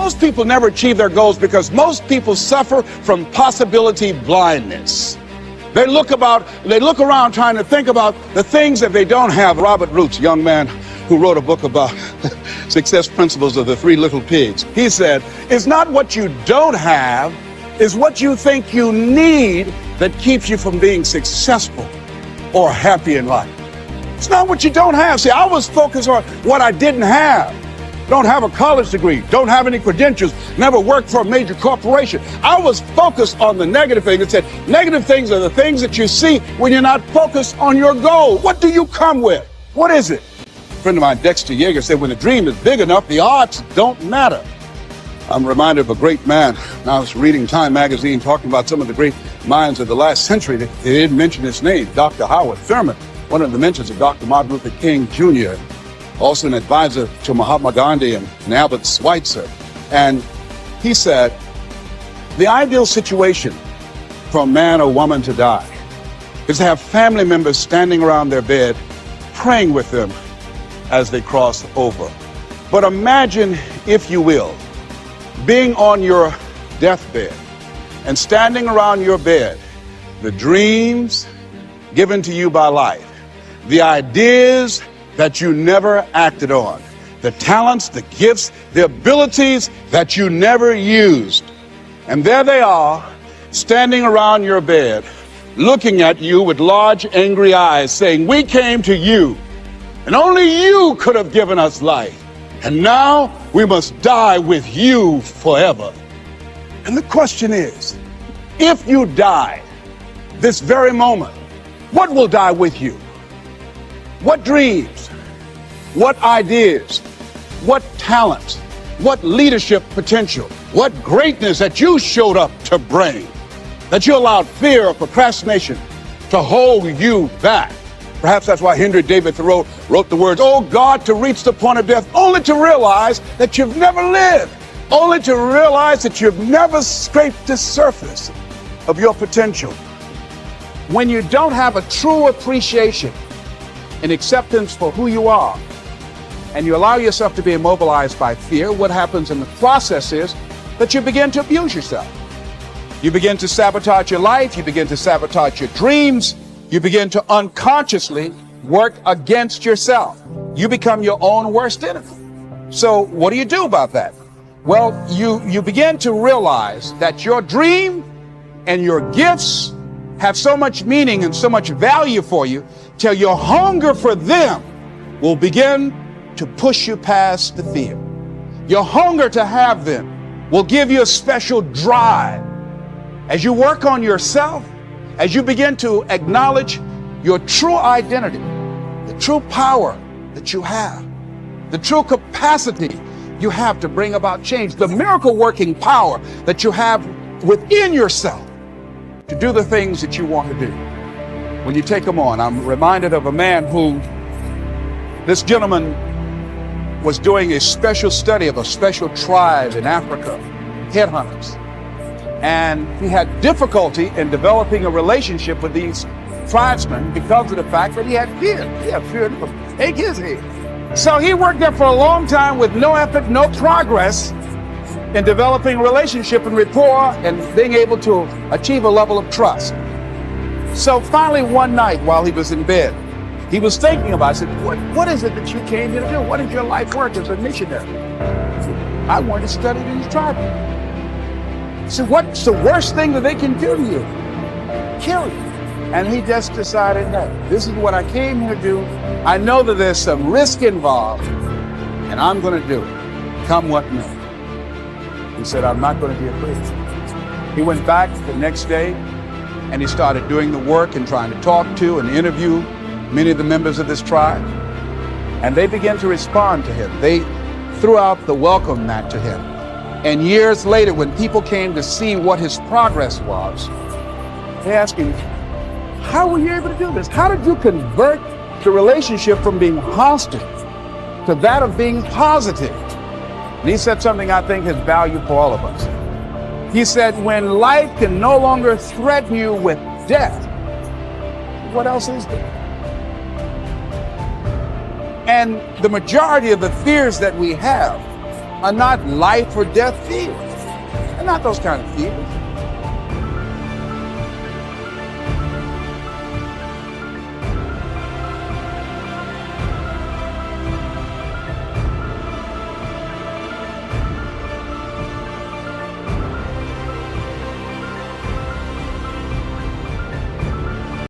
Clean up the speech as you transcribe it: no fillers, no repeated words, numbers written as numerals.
most people never achieve their goals because most people suffer from possibility blindness. They look around trying to think about the things that they don't have. Robert Roots, young man who wrote a book about success principles of the three little pigs. He said, it's not what you don't have, it's what you think you need that keeps you from being successful or happy in life. It's not what you don't have. See, I was focused on what I didn't have. Don't have a college degree, don't have any credentials, never worked for a major corporation. I was focused on the negative things. It said negative things are the things that you see when you're not focused on your goal. What do you come with? What is it? A friend of mine, Dexter Yeager, said when the dream is big enough, the odds don't matter. I'm reminded of a great man. I was reading Time magazine talking about some of the great minds of the last century. They didn't mention his name, Dr. Howard Thurman, one of the mentions of Dr. Martin Luther King Jr., also an advisor to Mahatma Gandhi and Albert Schweitzer. And he said, the ideal situation for a man or woman to die is to have family members standing around their bed praying with them as they cross over. But imagine, if you will, being on your deathbed and standing around your bed, the dreams given to you by life, the ideas that you never acted on, the talents, the gifts, the abilities that you never used. And there they are, standing around your bed, looking at you with large, angry eyes, saying, we came to you, and only you could have given us life. And now we must die with you forever. And the question is, if you die this very moment, what will die with you? What dreams, what ideas, what talents, what leadership potential, what greatness that you showed up to bring, that you allowed fear or procrastination to hold you back. Perhaps that's why Henry David Thoreau wrote the words, oh God, to reach the point of death, only to realize that you've never lived, only to realize that you've never scraped the surface of your potential. When you don't have a true appreciation and acceptance for who you are, and you allow yourself to be immobilized by fear, what happens in the process is that you begin to abuse yourself. You begin to sabotage your life, you begin to sabotage your dreams, you begin to unconsciously work against yourself. You become your own worst enemy. So what do you do about that? Well, you begin to realize that your dream and your gifts have so much meaning and so much value for you till your hunger for them will begin to push you past the fear. Your hunger to have them will give you a special drive. As you work on yourself, as you begin to acknowledge your true identity, the true power that you have, the true capacity you have to bring about change, the miracle working power that you have within yourself to do the things that you want to do. When you take them on, I'm reminded of a man who, this gentleman was doing a special study of a special tribe in Africa, headhunters. And he had difficulty in developing a relationship with these tribesmen because of the fact that he had fear. He had fear to take his head. So he worked there for a long time with no effort, no progress in developing a relationship and rapport and being able to achieve a level of trust. So finally one night while he was in bed, he was thinking about it. I said, what is it that you came here to do? What is your life work as a missionary? He said, I want to study these tribes. So what's the worst thing that they can do to you? Kill you. And he just decided, no, this is what I came here to do. I know that there's some risk involved, and I'm going to do it, come what may. He said, I'm not going to be afraid. He went back the next day, and he started doing the work and trying to talk to and interview many of the members of this tribe. And they began to respond to him. They threw out the welcome mat to him. And years later, when people came to see what his progress was, they asked him, how were you able to do this? How did you convert the relationship from being hostile to that of being positive? And he said something I think has value for all of us. He said, when life can no longer threaten you with death, what else is there? And the majority of the fears that we have are not life or death fears. They're not those kind of fears.